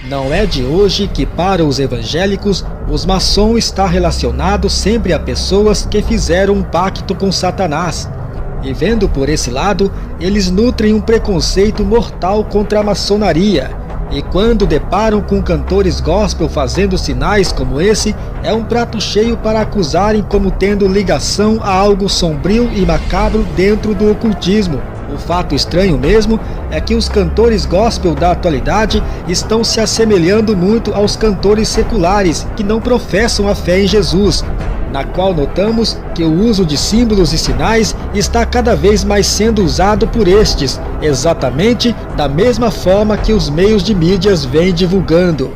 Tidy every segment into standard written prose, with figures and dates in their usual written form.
Não é de hoje que, para os evangélicos, os maçons está relacionado sempre a pessoas que fizeram um pacto com Satanás. E vendo por esse lado, eles nutrem um preconceito mortal contra a maçonaria. E quando deparam com cantores gospel fazendo sinais como esse, é um prato cheio para acusarem como tendo ligação a algo sombrio e macabro dentro do ocultismo. O fato estranho mesmo é que os cantores gospel da atualidade estão se assemelhando muito aos cantores seculares que não professam a fé em Jesus, na qual notamos que o uso de símbolos e sinais está cada vez mais sendo usado por estes, exatamente da mesma forma que os meios de mídias vêm divulgando.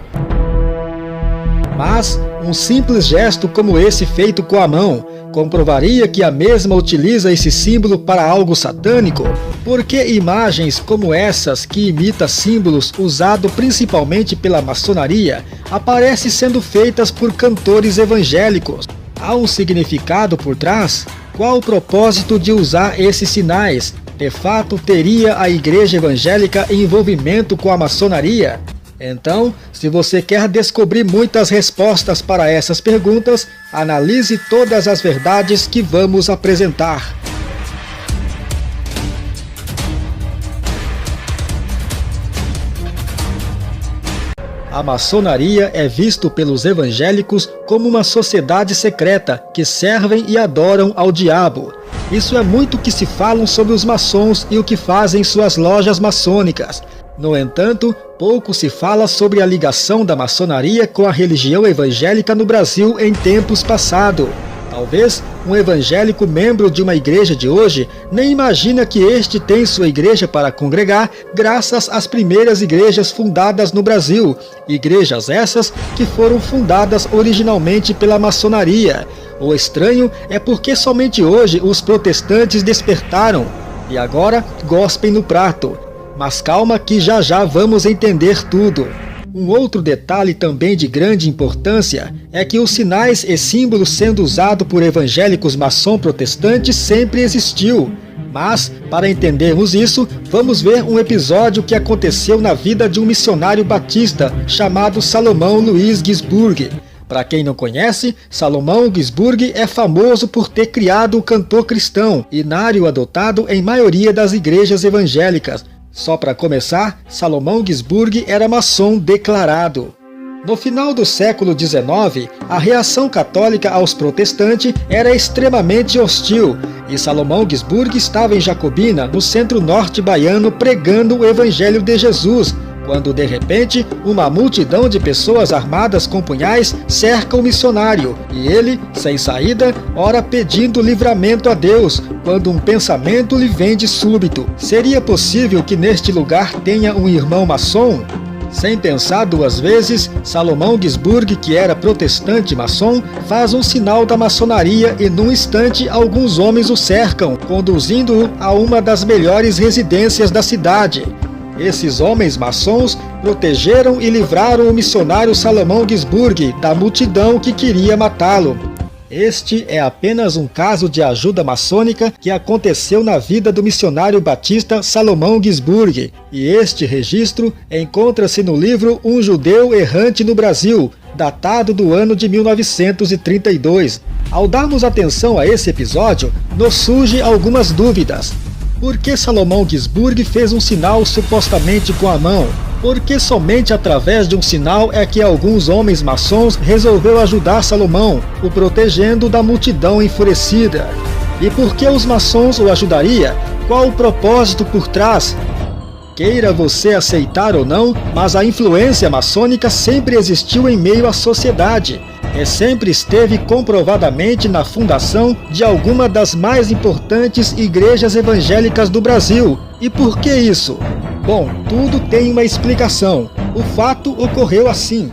Mas um simples gesto como esse feito com a mão comprovaria que a mesma utiliza esse símbolo para algo satânico? Porque imagens como essas, que imita símbolos usados principalmente pela maçonaria, aparecem sendo feitas por cantores evangélicos? Há um significado por trás? Qual o propósito de usar esses sinais? De fato, teria a igreja evangélica envolvimento com a maçonaria? Então, se você quer descobrir muitas respostas para essas perguntas, analise todas as verdades que vamos apresentar. A maçonaria é visto pelos evangélicos como uma sociedade secreta que servem e adoram ao diabo. Isso é muito que se falam sobre os maçons e o que fazem suas lojas maçônicas. No entanto, pouco se fala sobre a ligação da maçonaria com a religião evangélica no Brasil em tempos passados. Talvez um evangélico membro de uma igreja de hoje nem imagina que este tem sua igreja para congregar graças às primeiras igrejas fundadas no Brasil, igrejas essas que foram fundadas originalmente pela maçonaria. O estranho é porque somente hoje os protestantes despertaram e agora gospem no prato. Mas calma que já já vamos entender tudo. Um outro detalhe também de grande importância é que os sinais e símbolos sendo usados por evangélicos maçom protestantes sempre existiu. Mas, para entendermos isso, vamos ver um episódio que aconteceu na vida de um missionário batista chamado Salomão Luiz Gisburg. Para quem não conhece, Salomão Gisburg é famoso por ter criado o cantor cristão, inário adotado em maioria das igrejas evangélicas. Só para começar, Salomão Gisburg era maçom declarado. No final do século XIX, a reação católica aos protestantes era extremamente hostil, e Salomão Gisburg estava em Jacobina, no centro-norte baiano, pregando o Evangelho de Jesus, quando de repente uma multidão de pessoas armadas com punhais cerca o missionário, e ele, sem saída, ora pedindo livramento a Deus, quando um pensamento lhe vem de súbito: seria possível que neste lugar tenha um irmão maçom? Sem pensar duas vezes, Salomão Gisburg, que era protestante maçom, faz um sinal da maçonaria e num instante alguns homens o cercam, conduzindo-o a uma das melhores residências da cidade. Esses homens maçons protegeram e livraram o missionário Salomão Gisburg da multidão que queria matá-lo. Este é apenas um caso de ajuda maçônica que aconteceu na vida do missionário batista Salomão Gisburg, e este registro encontra-se no livro Um Judeu Errante no Brasil, datado do ano de 1932. Ao darmos atenção a esse episódio, nos surgem algumas dúvidas. Por que Salomão Gisburg fez um sinal supostamente com a mão? Por que somente através de um sinal é que alguns homens maçons resolveu ajudar Salomão, o protegendo da multidão enfurecida? E por que os maçons o ajudaria? Qual o propósito por trás? Queira você aceitar ou não, mas a influência maçônica sempre existiu em meio à sociedade. E sempre esteve comprovadamente na fundação de alguma das mais importantes igrejas evangélicas do Brasil. E por que isso? Bom, tudo tem uma explicação. O fato ocorreu assim.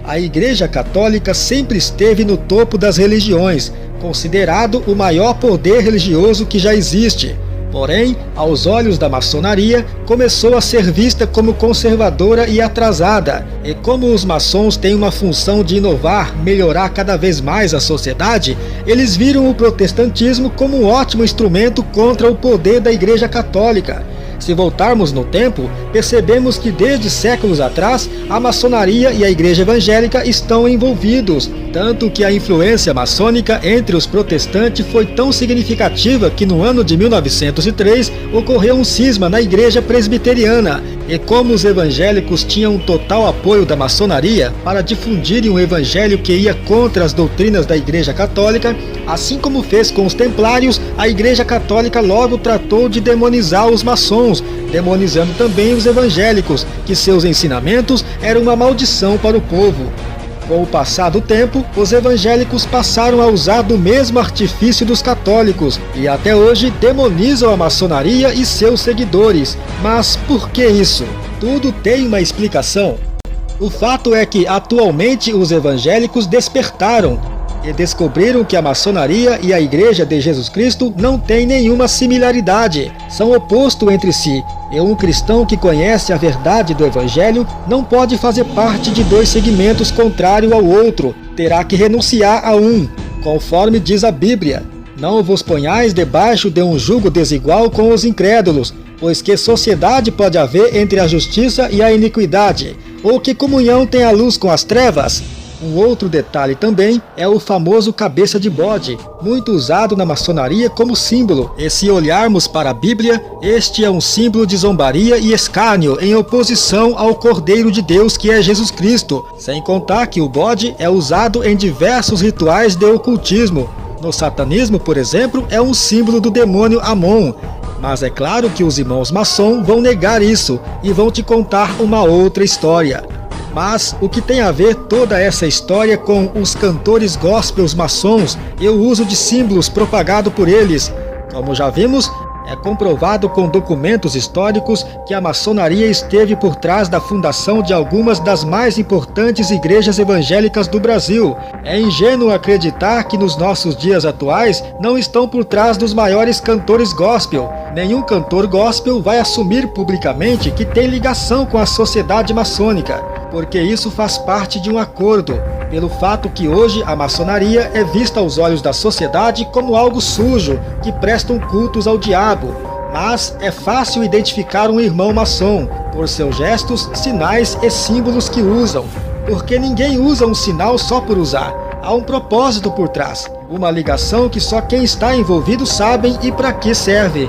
A Igreja Católica sempre esteve no topo das religiões, considerado o maior poder religioso que já existe. Porém, aos olhos da maçonaria, começou a ser vista como conservadora e atrasada. E como os maçons têm uma função de inovar, melhorar cada vez mais a sociedade, eles viram o protestantismo como um ótimo instrumento contra o poder da Igreja Católica. Se voltarmos no tempo, percebemos que desde séculos atrás, a maçonaria e a igreja evangélica estão envolvidos, tanto que a influência maçônica entre os protestantes foi tão significativa que no ano de 1903 ocorreu um cisma na igreja presbiteriana, e como os evangélicos tinham total apoio da maçonaria para difundirem um evangelho que ia contra as doutrinas da igreja católica, assim como fez com os templários, a igreja católica logo tratou de demonizar os maçons, demonizando também os evangélicos, que seus ensinamentos eram uma maldição para o povo. Com o passar do tempo, os evangélicos passaram a usar do mesmo artifício dos católicos e até hoje demonizam a maçonaria e seus seguidores. Mas por que isso? Tudo tem uma explicação. O fato é que atualmente os evangélicos despertaram e descobriram que a maçonaria e a Igreja de Jesus Cristo não têm nenhuma similaridade, são opostos entre si, e um cristão que conhece a verdade do Evangelho não pode fazer parte de dois segmentos contrários ao outro, terá que renunciar a um, conforme diz a Bíblia. Não vos ponhais debaixo de um jugo desigual com os incrédulos, pois que sociedade pode haver entre a justiça e a iniquidade? Ou que comunhão tem a luz com as trevas? Um outro detalhe também é o famoso cabeça de bode, muito usado na maçonaria como símbolo. E se olharmos para a Bíblia, este é um símbolo de zombaria e escárnio em oposição ao Cordeiro de Deus, que é Jesus Cristo. Sem contar que o bode é usado em diversos rituais de ocultismo. No satanismo, por exemplo, é um símbolo do demônio Amon. Mas é claro que os irmãos maçom vão negar isso e vão te contar uma outra história. Mas o que tem a ver toda essa história com os cantores gospels maçons e o uso de símbolos propagado por eles? Como já vimos, é comprovado com documentos históricos que a maçonaria esteve por trás da fundação de algumas das mais importantes igrejas evangélicas do Brasil. É ingênuo acreditar que nos nossos dias atuais não estão por trás dos maiores cantores gospel. Nenhum cantor gospel vai assumir publicamente que tem ligação com a sociedade maçônica, porque isso faz parte de um acordo, pelo fato que hoje a maçonaria é vista aos olhos da sociedade como algo sujo, que prestam cultos ao diabo. Mas é fácil identificar um irmão maçom, por seus gestos, sinais e símbolos que usam, porque ninguém usa um sinal só por usar. Há um propósito por trás, uma ligação que só quem está envolvido sabe e para que serve.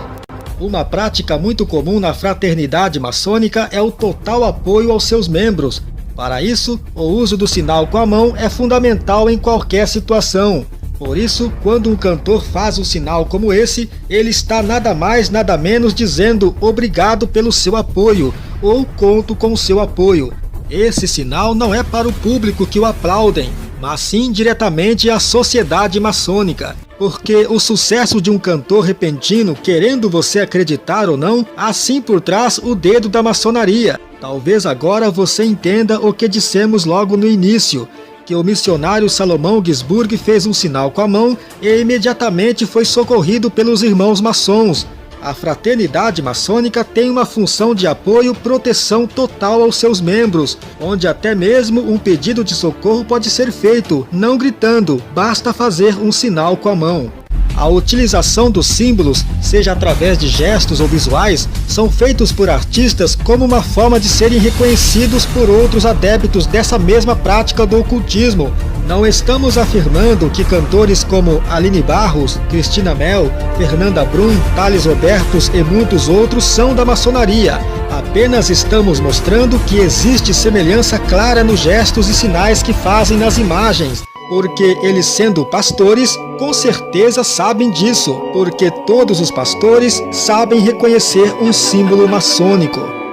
Uma prática muito comum na fraternidade maçônica é o total apoio aos seus membros. Para isso, o uso do sinal com a mão é fundamental em qualquer situação. Por isso, quando um cantor faz um sinal como esse, ele está nada mais nada menos dizendo obrigado pelo seu apoio, ou conto com o seu apoio. Esse sinal não é para o público que o aplaudem, mas sim diretamente à sociedade maçônica. Porque o sucesso de um cantor repentino, querendo você acreditar ou não, há sim por trás o dedo da maçonaria. Talvez agora você entenda o que dissemos logo no início, que o missionário Salomão Gisburg fez um sinal com a mão e imediatamente foi socorrido pelos irmãos maçons. A fraternidade maçônica tem uma função de apoio e proteção total aos seus membros, onde até mesmo um pedido de socorro pode ser feito, não gritando, basta fazer um sinal com a mão. A utilização dos símbolos, seja através de gestos ou visuais, são feitos por artistas como uma forma de serem reconhecidos por outros adeptos dessa mesma prática do ocultismo. Não estamos afirmando que cantores como Aline Barros, Cristina Mel, Fernanda Brum, Thales Robertos e muitos outros são da maçonaria. Apenas estamos mostrando que existe semelhança clara nos gestos e sinais que fazem nas imagens. Porque eles, sendo pastores, com certeza sabem disso, porque todos os pastores sabem reconhecer um símbolo maçônico.